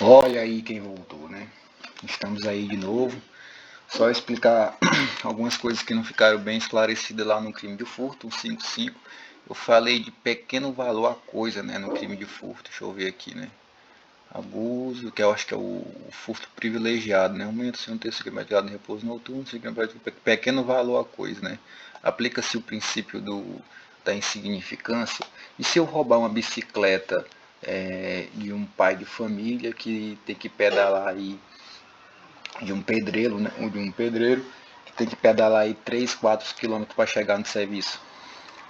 Olha aí quem voltou, né? Estamos aí de novo. Só explicar algumas coisas que não ficaram bem esclarecidas lá no crime de furto, 155. Eu falei de pequeno valor a coisa, né, no crime de furto. Deixa eu ver aqui, né? Abuso, que eu acho que é o furto privilegiado, né? Aumento se não ter significado no repouso noturno, pequeno valor a coisa, né? Aplica-se o princípio da insignificância. E se eu roubar uma bicicleta de um pai de família que tem que pedalar aí, de um pedreiro, né? Ou de um pedreiro que tem que pedalar aí 3, 4 quilômetros para chegar no serviço?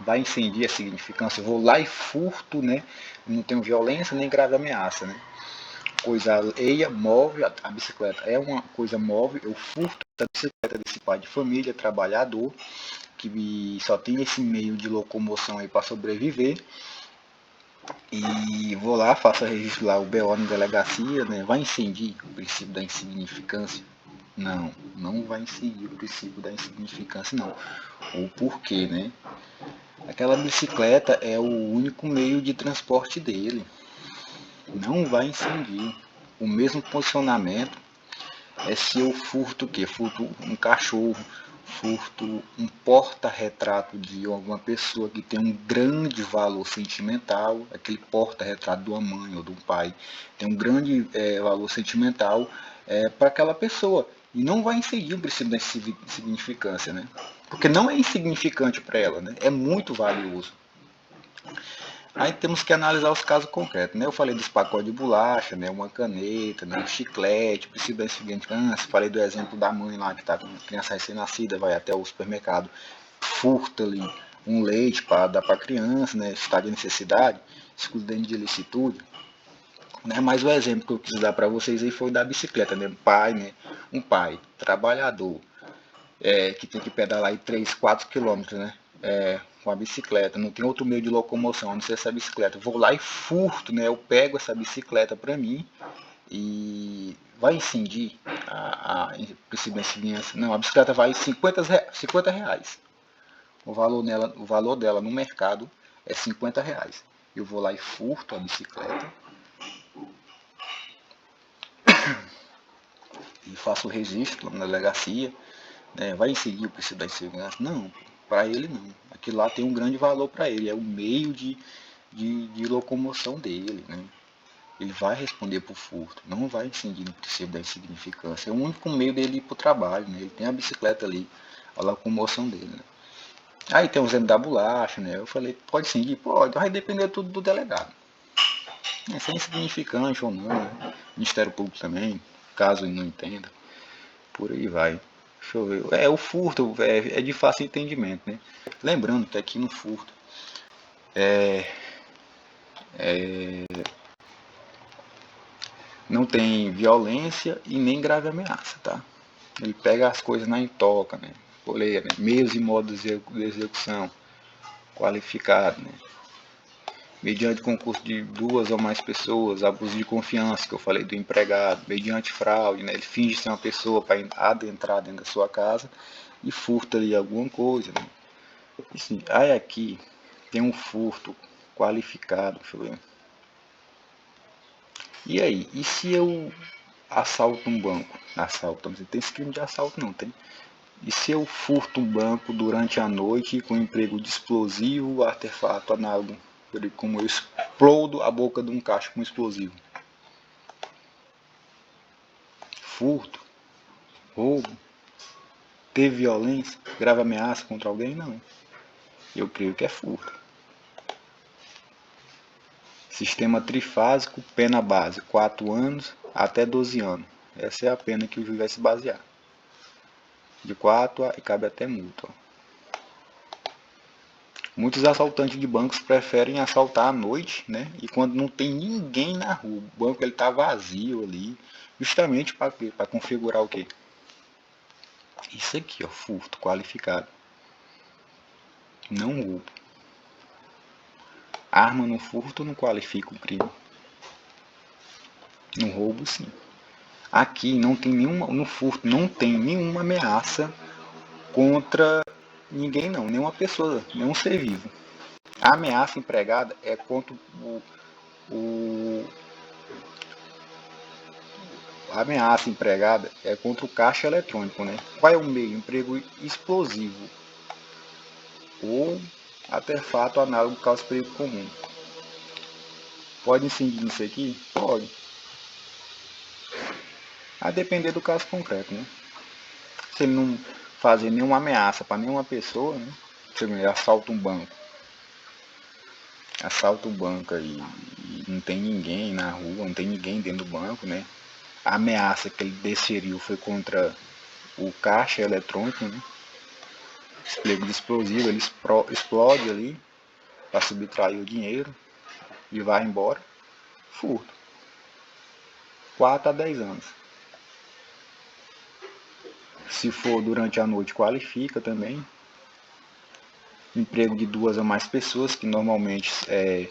Vai incidir a significância? Eu vou lá e furto, né? Não tenho violência nem grave ameaça, né? Coisa alheia, móvel, a bicicleta é uma coisa móvel, eu furto a bicicleta desse pai de família, trabalhador, que só tem esse meio de locomoção aí para sobreviver, e vou lá, faço registro lá, o BO na delegacia, né? Vai incidir o princípio da insignificância? Não, não vai incidir o princípio da insignificância, não. O porquê, né? Aquela bicicleta é o único meio de transporte dele. Não vai incidir. O mesmo posicionamento é se eu furto o quê? Furto um cachorro, furto um porta-retrato de alguma pessoa que tem um grande valor sentimental, aquele porta-retrato de uma mãe ou de um pai, tem um grande valor sentimental para aquela pessoa. E não vai incidir o princípio da insignificância, né? Porque não é insignificante para ela, né? É muito valioso. Aí temos que analisar os casos concretos, né? Eu falei dos pacotes de bolacha, né? Uma caneta, né? Um chiclete, princípio da insignificância. Falei do exemplo da mãe lá que está com a criança recém-nascida, vai até o supermercado, furta ali um leite para dar para a criança, né? Está de necessidade, excludente de ilicitude. Né? Mas o exemplo que eu quis dar para vocês aí foi da bicicleta, né? Um pai, trabalhador, que tem que pedalar aí 3, 4 quilômetros, né? Com a bicicleta, não tem outro meio de locomoção, a não ser essa bicicleta. Eu vou lá e furto, né? Eu pego essa bicicleta para mim e vai incidir a incidência. Não, a bicicleta vale 50 reais. O valor dela no mercado é 50 reais. Eu vou lá e furto a bicicleta e faço o registro na delegacia, né? Vai incidir o princípio da segurança? Não, para ele não. Aquilo lá tem um grande valor para ele, é o meio de locomoção dele, né? Ele vai responder por furto, não vai incidir no princípio da insignificância. É o único meio dele ir para o trabalho, né? Ele tem a bicicleta ali, a locomoção dele, né? Aí tem o exemplo da bolacha, né? Eu falei, pode incidir? Pode, vai depender tudo do delegado. Se é insignificante ou não, né? Ministério Público também, caso ele não entenda, por aí vai. Deixa eu ver. O furto é de fácil entendimento, né? Lembrando que aqui no furto não tem violência e nem grave ameaça, tá? Ele pega as coisas na intoca, né? Coleia, né? Meios e modos de execução qualificado, né? Mediante concurso de 2 ou mais pessoas, abuso de confiança, que eu falei do empregado, mediante fraude, né? Ele finge ser uma pessoa para adentrar dentro da sua casa e furta ali alguma coisa, né? Assim, aí aqui tem um furto qualificado, deixa eu ver. E aí, e se eu assalto um banco? Assalto, não tem esse crime de assalto não, tem. E se eu furto um banco durante a noite com emprego de explosivo, artefato análogo, como eu explodo a boca de um caixa com explosivo? Furto, roubo, teve violência, grave ameaça contra alguém? Não. Eu creio que é furto. Sistema trifásico, pena base, 4 anos até 12 anos. Essa é a pena que o juiz vai se basear. De 4 e cabe até multa. Muitos assaltantes de bancos preferem assaltar à noite, né? E quando não tem ninguém na rua, o banco ele tá vazio ali, justamente para configurar o quê? Isso aqui, ó, furto qualificado. Não roubo. Arma no furto não qualifica o crime. No roubo, sim. Aqui não tem nenhuma, no furto não tem nenhuma ameaça contra ninguém não, nenhuma pessoa, nenhum ser vivo. A ameaça empregada é contra o a ameaça empregada é contra o caixa eletrônico, né? Qual é o meio? Emprego explosivo ou artefato análogo que causa perigo comum. Pode incidir nisso aqui? Pode. A depender do caso concreto, né? Se ele não fazer nenhuma ameaça para nenhuma pessoa, né? Se ele assalta um banco, e não tem ninguém na rua, não tem ninguém dentro do banco, né? A ameaça que ele desferiu foi contra o caixa eletrônico, né? Emprego de explosivo, ele explode ali para subtrair o dinheiro e vai embora. Furto. 4 a 10 anos. Se for durante a noite, qualifica também. Emprego de 2 ou mais pessoas, que normalmente é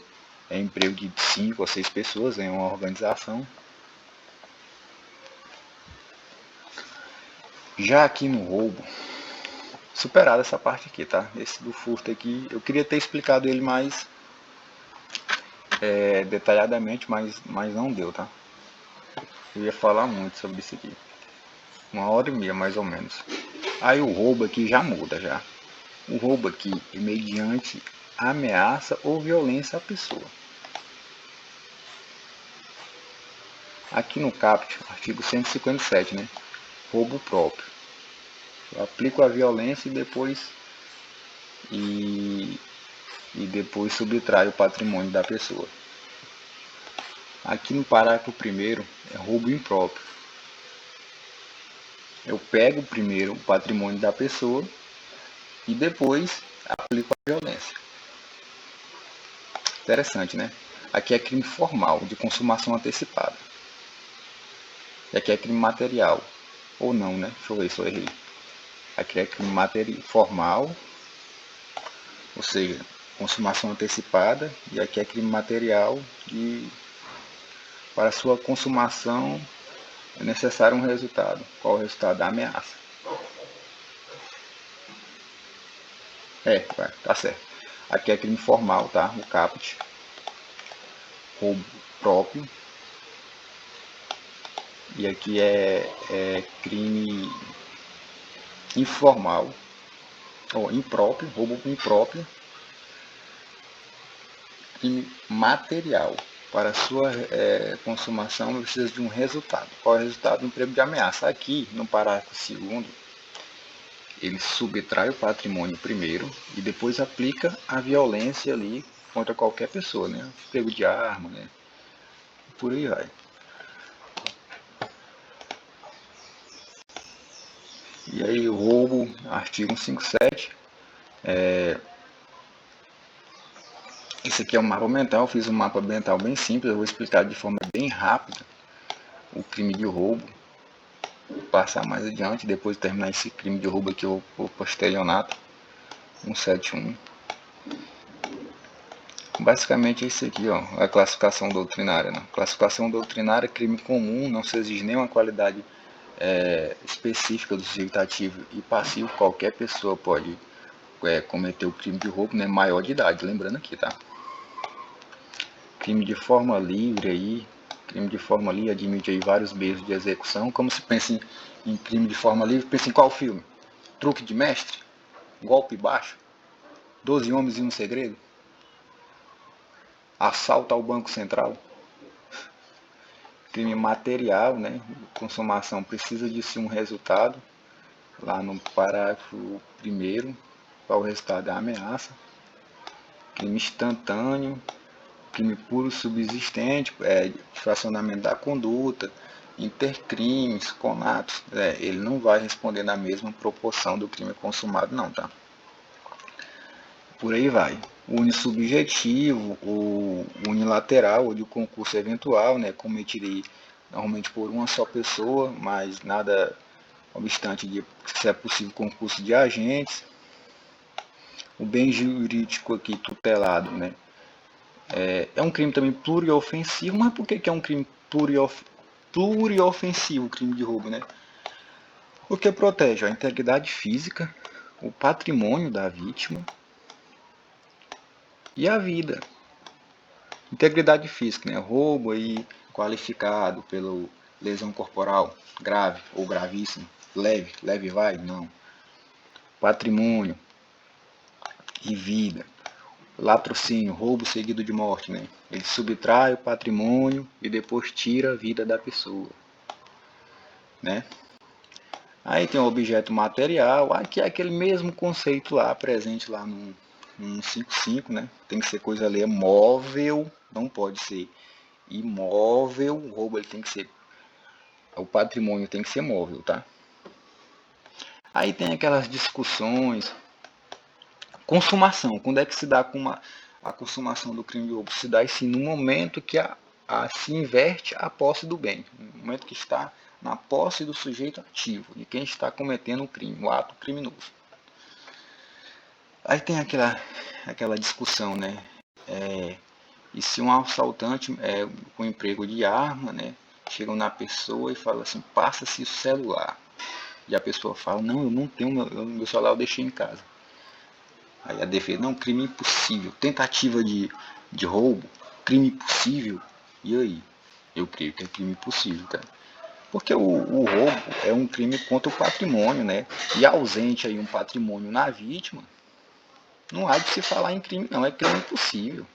emprego de 5 ou 6 pessoas em uma organização. Já aqui no roubo, superada essa parte aqui, tá? Esse do furto aqui, eu queria ter explicado ele mais detalhadamente, mas não deu, tá? Eu ia falar muito sobre isso aqui. 1h30 mais ou menos. Aí o roubo aqui já muda já. O roubo aqui é mediante ameaça ou violência à pessoa. Aqui no caput, artigo 157, né? Roubo próprio. Eu aplico a violência e depois subtrai o patrimônio da pessoa. Aqui no parágrafo 1º é roubo impróprio. Eu pego primeiro o patrimônio da pessoa e depois aplico a violência. Interessante, né? Aqui é crime formal, de consumação antecipada. E aqui é crime material. Ou não, né? Deixa eu ver se eu errei. Aqui é crime formal, ou seja, consumação antecipada. E aqui é crime material para sua consumação é necessário um resultado. Qual é o resultado? Da ameaça. Tá certo. Aqui é crime formal, tá? O caput. Roubo próprio. E aqui é crime informal, ou impróprio, roubo impróprio. Crime material. Para sua consumação, precisa de um resultado. Qual é o resultado? Do emprego de ameaça. Aqui, no parágrafo 2º, ele subtrai o patrimônio primeiro e depois aplica a violência ali contra qualquer pessoa, né? Emprego de arma, né? Por aí vai. E aí o roubo, artigo 157. Esse aqui é um mapa mental, eu fiz um mapa mental bem simples, eu vou explicar de forma bem rápida o crime de roubo. Vou passar mais adiante, depois de terminar esse crime de roubo aqui, eu vou para o estelionato. 171. Basicamente é isso aqui, ó, a classificação doutrinária. Né? Classificação doutrinária, crime comum, não se exige nenhuma qualidade específica do sujeito ativo e passivo. Qualquer pessoa pode cometer o crime de roubo, né, maior de idade, lembrando aqui, tá? Crime de forma livre aí, crime de forma livre admite aí vários meios de execução. Como se pensa em crime de forma livre, pensa em qual filme? Truque de mestre? Golpe baixo? 12 homens e um segredo? Assalto ao Banco Central? Crime material, né? Consumação precisa de si um resultado. Lá no parágrafo 1º, qual o resultado da ameaça. Crime instantâneo, crime puro subsistente, fracionamento da conduta, intercrimes, conatos. Ele não vai responder na mesma proporção do crime consumado, não, tá? Por aí vai. O unissubjetivo, o unilateral, ou de concurso eventual, né, cometido normalmente por uma só pessoa, mas nada obstante de se é possível concurso de agentes. O bem jurídico aqui tutelado, né, é um crime também pluriofensivo, mas por que é um crime pluriofensivo, o crime de roubo, né? Porque protege a integridade física, o patrimônio da vítima e a vida. Integridade física, né? Roubo aí qualificado pelo lesão corporal, grave ou gravíssima, leve vai? Não. Patrimônio e vida. Latrocínio, roubo seguido de morte, né? Ele subtrai o patrimônio e depois tira a vida da pessoa, né? Aí tem o objeto material, que é aquele mesmo conceito lá, presente lá no 55, né? Tem que ser coisa ali móvel, não pode ser imóvel, o roubo ele tem que ser, o patrimônio tem que ser móvel, tá? Aí tem aquelas discussões, consumação, quando é que se dá com a consumação do crime de roubo? Se dá assim no momento que se inverte a posse do bem, no momento que está na posse do sujeito ativo, de quem está cometendo o crime, o ato criminoso. Aí tem aquela discussão, né? E se um assaltante com emprego de arma, né, chegam na pessoa e falam assim, passa-se o celular. E a pessoa fala, não, eu não tenho, meu celular eu deixei em casa. Aí a defesa, não, crime impossível, tentativa de roubo, crime impossível. E aí? Eu creio que é crime impossível, cara. Porque o roubo é um crime contra o patrimônio, né? E ausente aí um patrimônio na vítima, não há de se falar em crime, não, é crime impossível.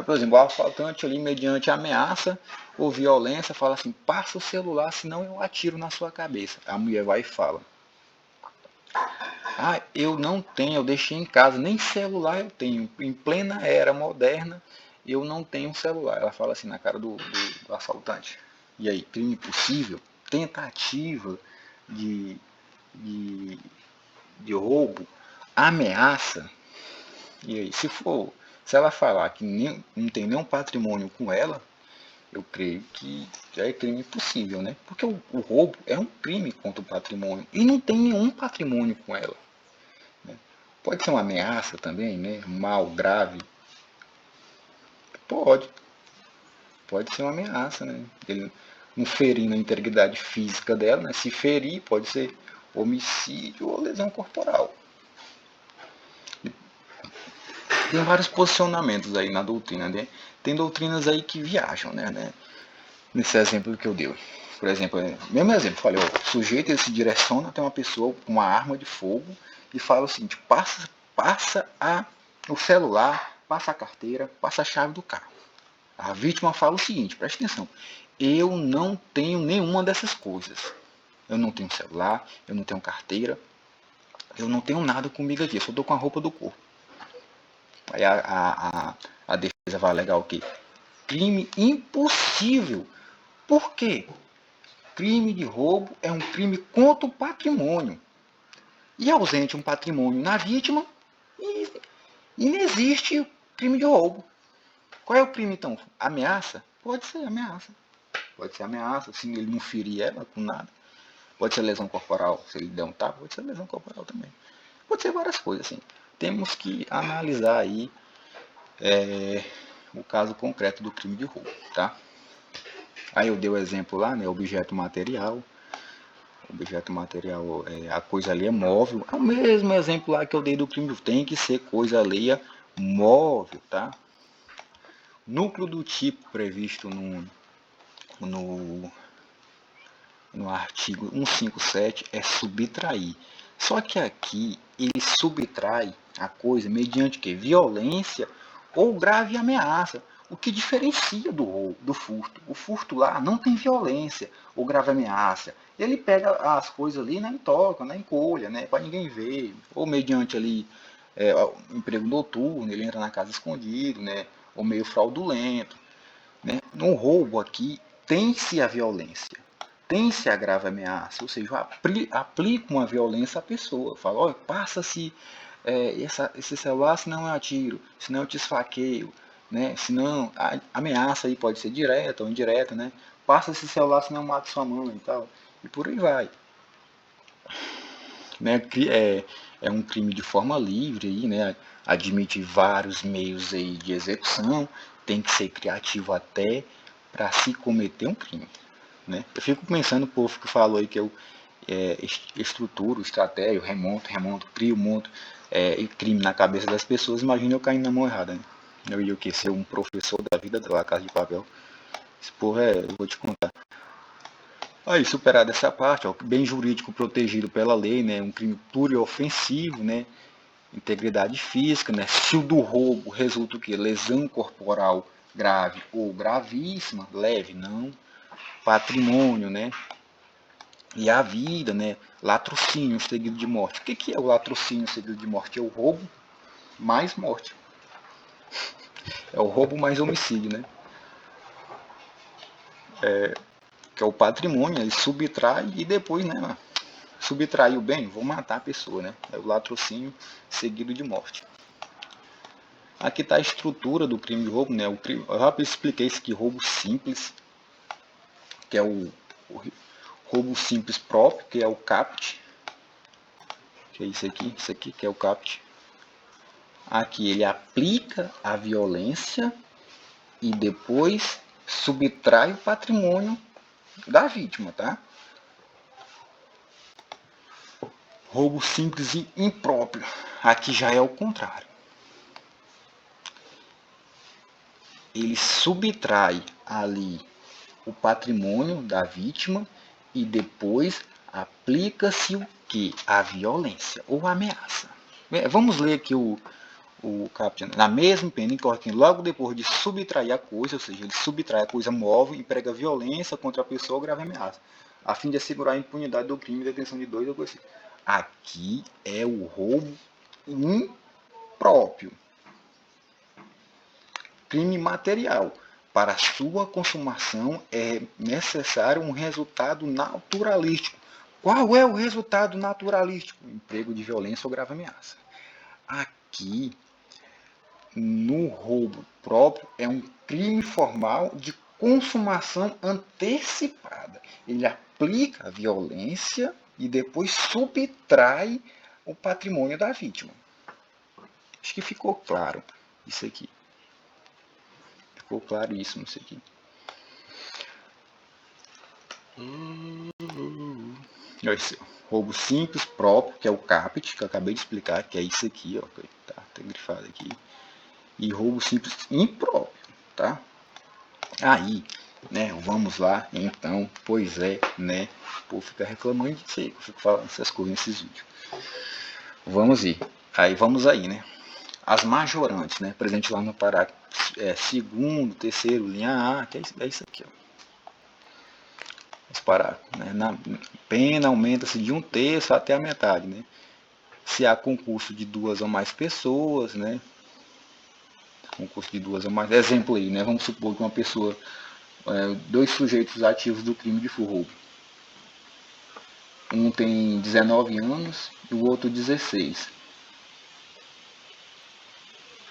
Por exemplo, o assaltante ali, mediante ameaça ou violência, fala assim, passa o celular, senão eu atiro na sua cabeça. A mulher vai e fala, eu não tenho, eu deixei em casa, nem celular eu tenho. Em plena era moderna, eu não tenho celular. Ela fala assim na cara do assaltante. E aí, crime possível? Tentativa de, de, de roubo? Ameaça? E aí, se ela falar que não tem nenhum patrimônio com ela, eu creio que é crime possível, né? Porque o roubo é um crime contra o patrimônio e não tem nenhum patrimônio com ela. Pode ser uma ameaça também, né? Mal, grave. Pode. Pode ser uma ameaça, né? Ele não ferindo a integridade física dela, né? Se ferir, pode ser homicídio ou lesão corporal. Tem vários posicionamentos aí na doutrina, né? Tem doutrinas aí que viajam, né? Nesse exemplo que eu dei. Por exemplo, mesmo exemplo, falei, o sujeito ele se direciona até uma pessoa com uma arma de fogo e fala o seguinte, passa o celular, passa a carteira, passa a chave do carro. A vítima fala o seguinte, preste atenção, eu não tenho nenhuma dessas coisas. Eu não tenho celular, eu não tenho carteira, eu não tenho nada comigo aqui, eu só estou com a roupa do corpo. Aí a defesa vai alegar o quê? Crime impossível. Por quê? Crime de roubo é um crime contra o patrimônio. E ausente um patrimônio na vítima, inexiste crime de roubo. Qual é o crime então? Ameaça? Pode ser ameaça. Pode ser ameaça, se ele não ferir ela com nada. Pode ser lesão corporal, se ele der um tapa, pode ser lesão corporal também. Pode ser várias coisas assim. Temos que analisar aí o caso concreto do crime de roubo, tá? Aí eu dei o exemplo lá, né, objeto material. Objeto material, a coisa ali é móvel. É o mesmo exemplo lá que eu dei do crime. Tem que ser coisa ali móvel, tá? Núcleo do tipo previsto no, no artigo 157 é subtrair. Só que aqui ele subtrai a coisa mediante que? Violência ou grave ameaça. O que diferencia do roubo, do furto. O furto lá não tem violência ou grave ameaça. Ele pega as coisas ali, né, e toca, né, encolha, né, para ninguém ver. Ou mediante ali emprego noturno, ele entra na casa escondido, né, ou meio fraudulento. Né. No roubo aqui tem-se a violência, tem-se a grave ameaça, ou seja, aplica uma violência à pessoa. Fala, olha, passa-se esse celular, senão eu atiro, senão eu te esfaqueio, né? Senão a ameaça aí pode ser direta ou indireta, né? Passa esse celular, senão eu mato sua mãe e tal. E por aí vai. Né? É um crime de forma livre, aí, né? Admite vários meios aí de execução, tem que ser criativo até para se cometer um crime. Né? Eu fico pensando, o povo que falou aí que eu estruturo, estratégia, remonto, crio, monto crime na cabeça das pessoas, imagina eu caindo na mão errada. Né? Eu ia o quê? Ser um professor da vida da Casa de Papel. Esse povo eu vou te contar. Aí, superada essa parte, ó, bem jurídico protegido pela lei, né, um crime pluriofensivo, né, integridade física, né, se o do roubo resulta o quê? Lesão corporal grave ou gravíssima, leve, não, patrimônio, né, e a vida, né, latrocínio seguido de morte. O que é o latrocínio seguido de morte? É o roubo mais morte. É o roubo mais homicídio, né? Que é o patrimônio, ele subtrai e depois, né, subtraiu bem, vou matar a pessoa, né? É o latrocínio seguido de morte. Aqui está a estrutura do crime de roubo, né? Eu já expliquei isso aqui, roubo simples, que é o roubo simples próprio, que é o CAPT, que é isso aqui que é o CAPT. Aqui ele aplica a violência e depois subtrai o patrimônio da vítima, tá? Roubo simples e impróprio. Aqui já é o contrário. Ele subtrai ali o patrimônio da vítima e depois aplica-se o que? A violência ou a ameaça. Vamos ler aqui o caption. Na mesma pena incorre logo depois de subtrair a coisa, ou seja, ele subtrai a coisa móvel e emprega violência contra a pessoa ou grave ameaça, a fim de assegurar a impunidade do crime e detenção de dois ou coisa assim. Aqui é o roubo impróprio. Crime material. Para sua consumação é necessário um resultado naturalístico. Qual é o resultado naturalístico? Emprego de violência ou grave ameaça. Aqui, no roubo próprio, é um crime formal de consumação antecipada. Ele aplica a violência e depois subtrai o patrimônio da vítima. Acho que ficou claro isso aqui. Ficou claríssimo isso aqui. Esse roubo simples próprio, que é o CAPT, que eu acabei de explicar, que é isso aqui, ó, tá grifado aqui. E roubo simples impróprio, tá? Aí, né, vamos lá, então, pois é, né, o povo fica reclamando disso aí, eu fico falando essas coisas nesses vídeos. Vamos ir, vamos aí, né? As majorantes, né, presente lá no parágrafo segundo, terceiro, linha A, que é isso aqui, ó. Os parágrafos, né? Na pena aumenta-se de 1/3 até a metade, né? Se há concurso de 2 ou mais pessoas, né? Concurso de 2 ou mais, exemplo aí, né? Vamos supor que uma pessoa, 2 sujeitos ativos do crime de roubo. Um tem 19 anos e o outro 16.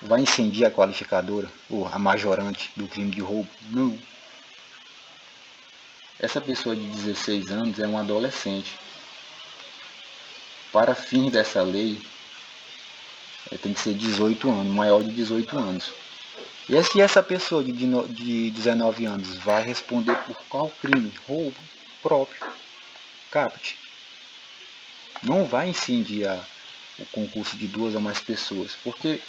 Vai incendiar a qualificadora ou a majorante do crime de roubo? Não. Essa pessoa de 16 anos é um adolescente. Para fins dessa lei, tem que ser 18 anos, maior de 18 anos. E se essa pessoa de 19 anos vai responder por qual crime? Roubo próprio. CAPT. Não vai incendiar o concurso de 2 ou mais pessoas, porque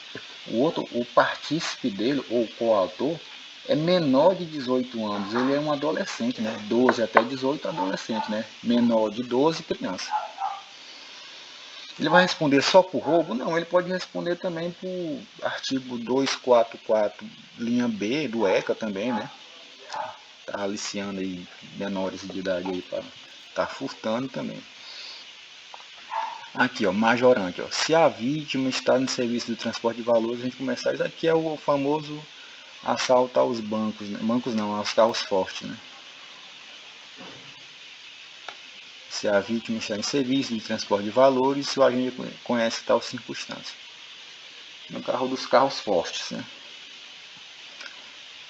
o partícipe dele, ou o coautor, é menor de 18 anos. Ele é um adolescente, né? 12 até 18, adolescente, né? Menor de 12, criança. Ele vai responder só por roubo? Não, ele pode responder também por artigo 244, linha B, do ECA também, né? Tá aliciando aí menores de idade aí para tá furtando também. Aqui, ó, majorante, ó. Se a vítima está no serviço de transporte de valores, a gente começar. Isso aqui é o famoso assalto aos bancos, né? Bancos não, aos carros fortes, né? Se a vítima está em serviço de transporte de valores, se o agente conhece tal circunstância. No carro dos carros fortes, né?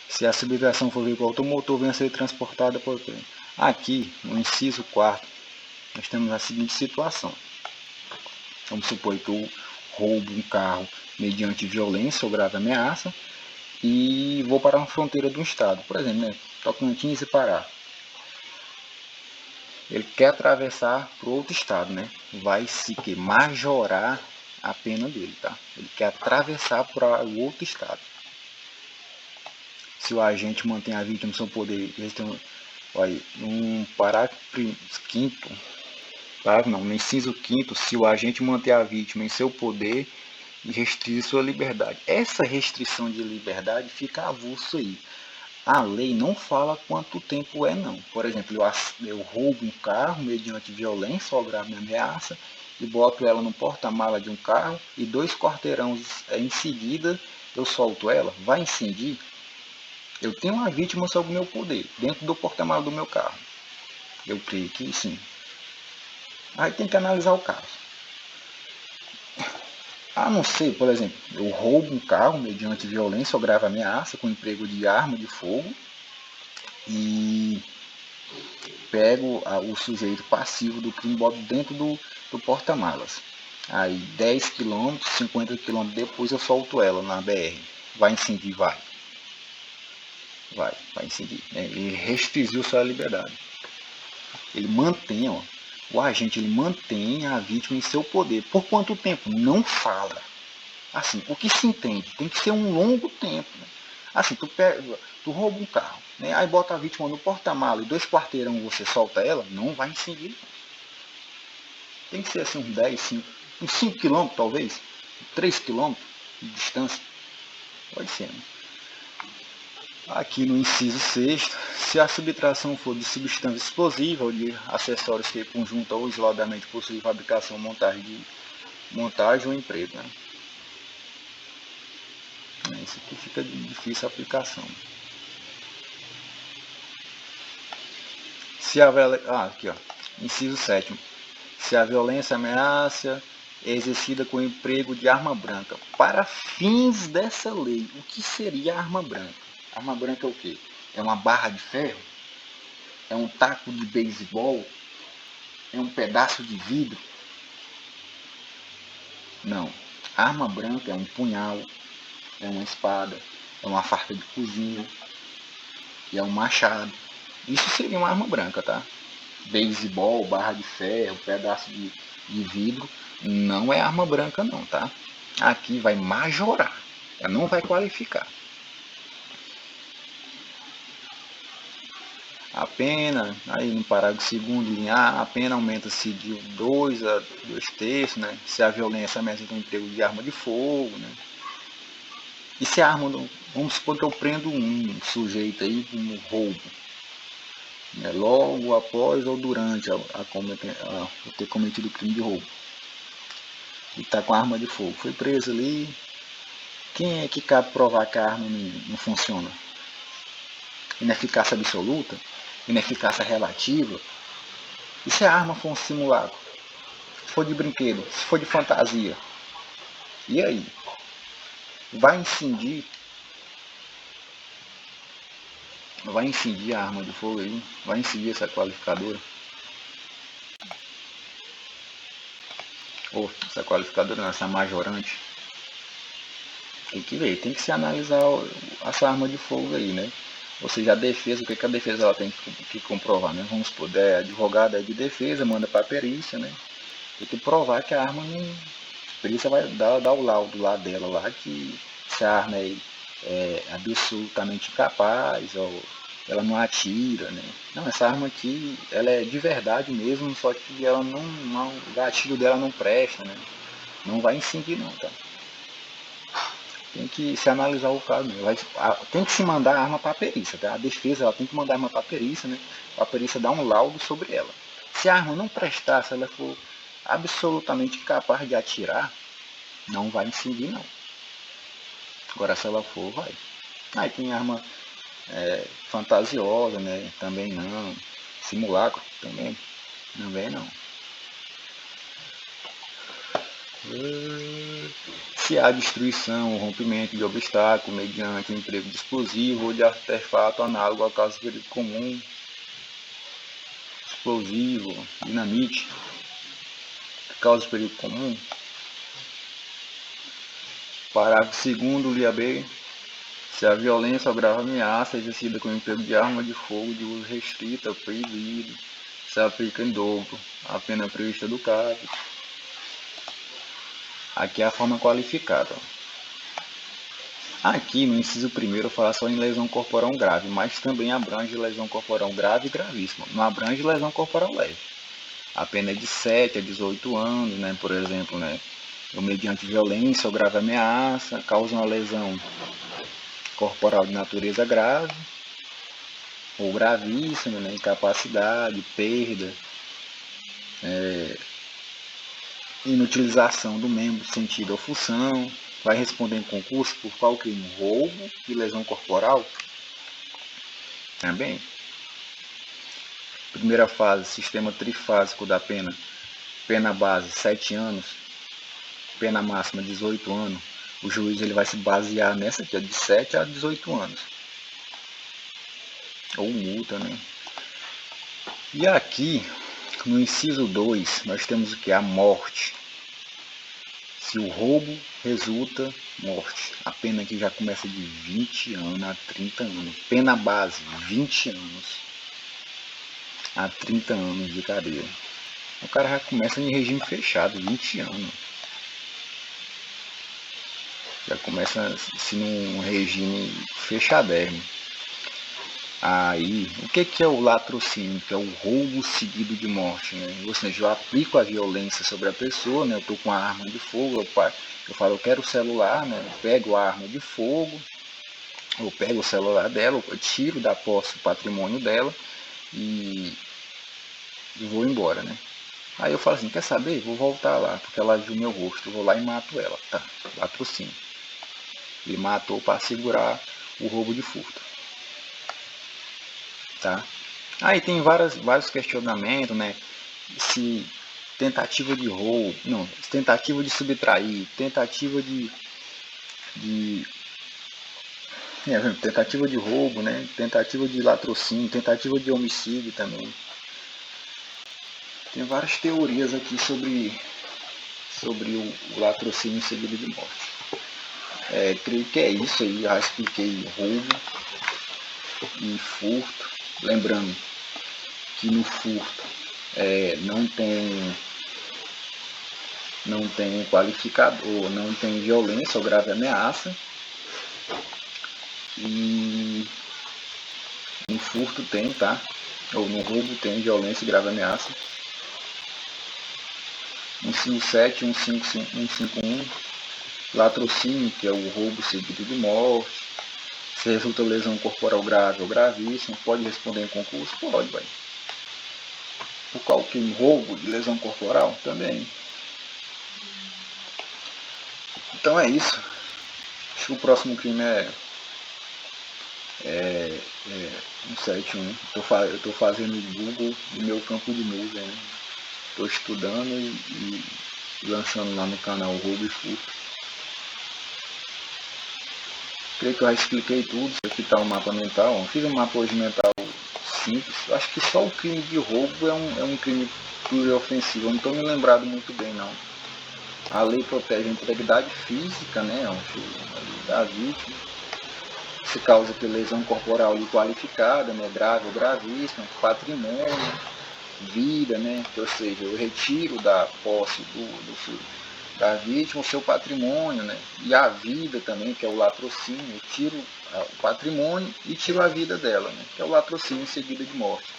Se a subtração for veículo automotor, venha a ser transportada por trem. Aqui, no inciso 4, nós temos a seguinte situação. Vamos supor que eu roubo um carro mediante violência ou grave ameaça e vou para uma fronteira de um estado, por exemplo, né, Tocantins e Pará. Ele quer atravessar para outro estado, né? Vai se que majorar a pena dele, tá? Ele quer atravessar para o outro estado. Se o agente mantém a vítima no seu poder, Olha, no parágrafo 5º, parágrafo não, no inciso 5º, se o agente manter a vítima em seu poder e restringir sua liberdade. Essa restrição de liberdade fica avulso aí. A lei não fala quanto tempo é, não. Por exemplo, eu roubo um carro mediante violência ou grave ameaça e boto ela no porta-mala de um carro e 2 quarteirões em seguida eu solto ela. Vai incidir? Eu tenho uma vítima sob meu poder, dentro do porta-mala do meu carro. Eu creio que sim. Aí tem que analisar o caso. A não ser, por exemplo, eu roubo um carro mediante violência ou grave ameaça com emprego de arma de fogo e pego o sujeito passivo do crime e boto dentro do porta-malas. Aí 10 km, 50 km depois eu solto ela na BR. Vai incidir? Vai. Vai incidir. Ele restringiu sua liberdade. Ele mantém, ó, o agente ele mantém a vítima em seu poder. Por quanto tempo? Não fala. Assim, o que se entende? Tem que ser um longo tempo. Né? Assim, tu rouba um carro, né? Aí bota a vítima no porta-mala e 2 quarteirão você solta ela, não vai incidir. Tem que ser assim uns 10, uns 5 km talvez, 3 km de distância. Pode ser, né? Aqui no inciso 6º, se a subtração for de substância explosiva ou de acessórios que conjunta ou isoladamente possui fabricação, montagem ou emprego. Né? Isso aqui fica de difícil aplicação. Se a aqui, ó, inciso 7º. Se a violência ameaça é exercida com o emprego de arma branca. Para fins dessa lei, o que seria arma branca? Arma branca é o quê? É uma barra de ferro? É um taco de beisebol? É um pedaço de vidro? Não. Arma branca é um punhal, é uma espada, é uma faca de cozinha e é um machado. Isso seria uma arma branca, tá? Beisebol, barra de ferro, pedaço de vidro, não é arma branca não, tá? Aqui vai majorar, não vai qualificar. A pena, aí no parágrafo 2º, linha A, a pena aumenta-se de 2 a 2/3, né? Se a violência ameaça com o emprego de arma de fogo, né? E se a arma, vamos supor que eu prendo um sujeito aí com roubo, né? Logo após ou durante ter cometido o crime de roubo. E está com a arma de fogo. Foi preso ali. Quem é que cabe provar que a arma não funciona? Ineficácia absoluta? Ineficácia relativa? E se a arma for um simulacro? Se for de brinquedo? Se for de fantasia? E aí? Vai incidir? Vai incidir a arma de fogo aí? Vai incidir essa qualificadora? Ou essa qualificadora não, essa majorante? Tem que ver, tem que se analisar essa arma de fogo aí, né? Ou seja, a defesa, o que a defesa ela tem que comprovar, né? Vamos supor, a advogada é de defesa, manda para a perícia, né? Tem que provar que a arma não... A perícia vai dar o laudo lá dela, lá, que se a arma é absolutamente incapaz, ou ela não atira, né? Não, essa arma aqui, ela é de verdade mesmo, só que ela o gatilho dela não presta, né? Não vai incidir não, tá? Tem que se analisar o caso, né? Tem que se mandar a arma para a perícia, tá? A defesa ela tem que mandar a arma para a perícia, né? Para a perícia dar um laudo sobre ela. Se a arma não prestar, se ela for absolutamente incapaz de atirar, não vai incidir não. Agora se ela for, vai. Aí tem arma fantasiosa, né? Também não. Simulacro também não. Se há destruição ou rompimento de obstáculo mediante o emprego de explosivo ou de artefato análogo ao caso de perigo comum, explosivo, dinamite, causa de perigo comum. Parágrafo 2º, linha B. Se a violência ou grave ameaça é exercida com o emprego de arma de fogo de uso restrito ou proibido, se aplica em dobro a pena prevista do caso. Aqui é a forma qualificada. Aqui no inciso primeiro eu falo só em lesão corporal grave, mas também abrange lesão corporal grave e gravíssima. Não abrange lesão corporal leve. A pena é de 7 a 18 anos, né? Por exemplo, né? Ou mediante violência ou grave ameaça, causa uma lesão corporal de natureza grave ou gravíssima, né? Incapacidade, perda, inutilização do membro sentido ou função. Vai responder em concurso por qual crime? Roubo e lesão corporal. Também. Primeira fase, sistema trifásico da pena. Pena base, 7 anos. Pena máxima, 18 anos. O juiz ele vai se basear nessa aqui, de 7 a 18 anos. Ou multa, né? E aqui, no inciso 2, nós temos o que? A morte. Se o roubo resulta morte, a pena aqui já começa de 20 anos a 30 anos. Pena base, 20 anos a 30 anos de cadeia. O cara já começa em regime fechado, 20 anos. Já começa assim num regime fechadérrimo. Aí, o que é o latrocínio? Que é o roubo seguido de morte, né? Ou seja, eu aplico a violência sobre a pessoa, né? Eu estou com a arma de fogo, eu falo, eu quero o celular, né? Eu pego a arma de fogo, eu pego o celular dela, eu tiro da posse o patrimônio dela e vou embora, né? Aí eu falo assim, quer saber? Vou voltar lá, porque ela viu meu rosto, eu vou lá e mato ela. Tá, latrocínio. Ele matou para segurar o roubo de furto. Tá? Aí tem vários questionamentos, né? Se tentativa de roubo, não, tentativa de subtrair, tentativa de roubo, né? Tentativa de latrocínio, tentativa de homicídio também. Tem várias teorias aqui sobre o latrocínio seguido de morte. Creio que é isso aí, já expliquei roubo e furto. Lembrando que no furto não tem qualificador, não tem violência ou grave ameaça. E no furto tem, tá? Ou no roubo tem violência e grave ameaça. 157, 151, latrocínio, que é o roubo seguido de morte. Se resulta lesão corporal grave ou gravíssima, pode responder em concurso? Pode, vai. Por qual crime? Roubo de lesão corporal? Também. Então é isso. Acho que o próximo crime é 171. Eu estou fazendo o Google no meu campo de nuvem. Né? Estou estudando e lançando lá no canal Roubo e Furto. Creio que eu já expliquei tudo. Aqui está o mapa mental. Eu fiz um mapa hoje mental simples. Eu acho que só o crime de roubo é um crime pluriofensivo. Eu não estou me lembrado muito bem, não. A lei protege a integridade física, né, da vítima. Se causa que lesão corporal qualificada, né, grave ou gravíssima, patrimônio, vida, né, ou seja, eu retiro da posse da vítima o seu patrimônio, né, e a vida também, que é o latrocínio, eu tiro o patrimônio e tiro a vida dela, né, que é o latrocínio seguido de morte.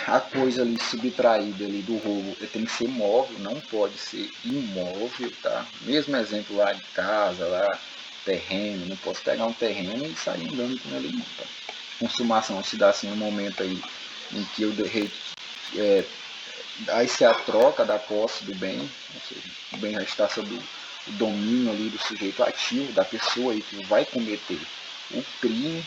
A coisa ali subtraída ali do roubo tem que ser móvel, não pode ser imóvel, tá? Mesmo exemplo lá de casa, lá, terreno, não posso pegar um terreno e sair andando com ele não, tá? Consumação se dá assim um momento aí em que eu aí se a troca da posse do bem, ou seja, o bem já está sob o domínio ali do sujeito ativo, da pessoa aí que vai cometer o crime.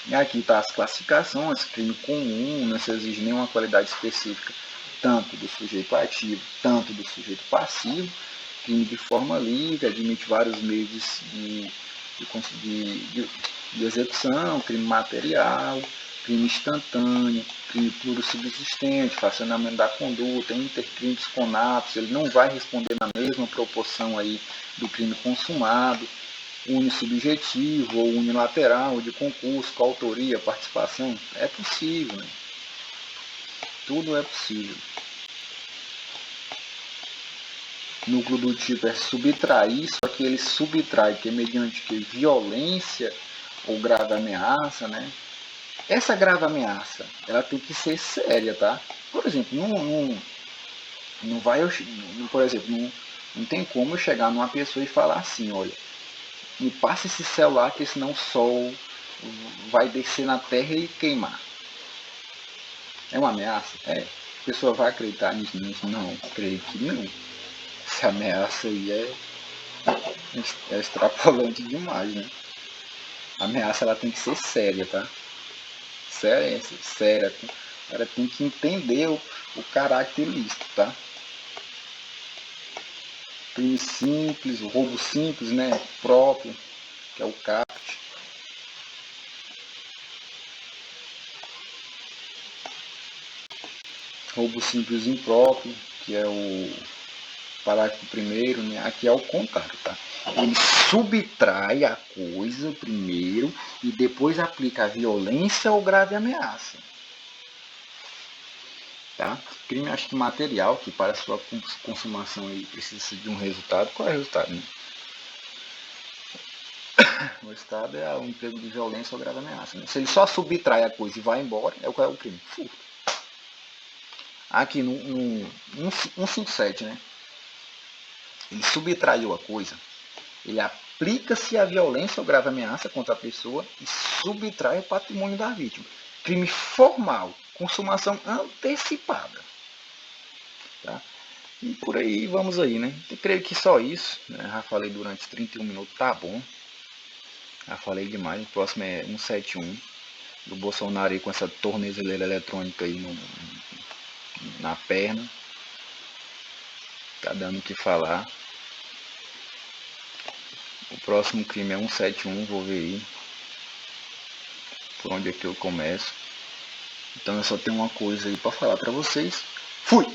E aqui está as classificações, crime comum, não se exige nenhuma qualidade específica, tanto do sujeito ativo, tanto do sujeito passivo, crime de forma livre, admite vários meios de execução, crime material, crime instantâneo, crime puro subsistente, fracionamento da conduta, intercrimes conatos, ele não vai responder na mesma proporção aí do crime consumado, unissubjetivo ou unilateral, de concurso, coautoria, participação, é possível, né? Tudo é possível. Núcleo do tipo é subtrair, só que ele subtrai que é mediante que violência ou grave ameaça, né? Essa grave ameaça, ela tem que ser séria, tá? Por exemplo, não vai, por exemplo, não tem como eu chegar numa pessoa e falar assim, olha, me passa esse celular que senão o sol vai descer na terra e queimar. É uma ameaça? É. A pessoa vai acreditar nisso? Não, creio que não. Essa ameaça aí é extrapolante demais, né? A ameaça ela tem que ser séria, tá? Séria, séria. O cara tem que entender o caráter ilícito, tá? Crime simples, o roubo simples, né? Próprio, que é o CAPT. Roubo simples impróprio, que é o parágrafo primeiro, né? Aqui é o contrário, tá? Ele subtrai a coisa primeiro e depois aplica a violência ou grave ameaça. Tá? Crime, acho que material, que para sua consumação aí precisa de um resultado. Qual é o resultado? Né? O resultado é o emprego de violência ou grave ameaça. Né? Se ele só subtrai a coisa e vai embora, é o crime. Furto. Aqui no 157, né? Ele subtraiu a coisa, ele aplica-se a violência ou grave ameaça contra a pessoa e subtrai o patrimônio da vítima. Crime formal, consumação antecipada. Tá? E por aí vamos aí, né? Eu creio que só isso, né? Já falei durante 31 minutos, tá bom. Já falei demais. O próximo é 171 do Bolsonaro aí com essa tornezeleira eletrônica aí na perna. Tá dando o que falar. O próximo crime é 171, vou ver aí por onde é que eu começo. Então eu só tenho uma coisa aí pra falar pra vocês. Fui!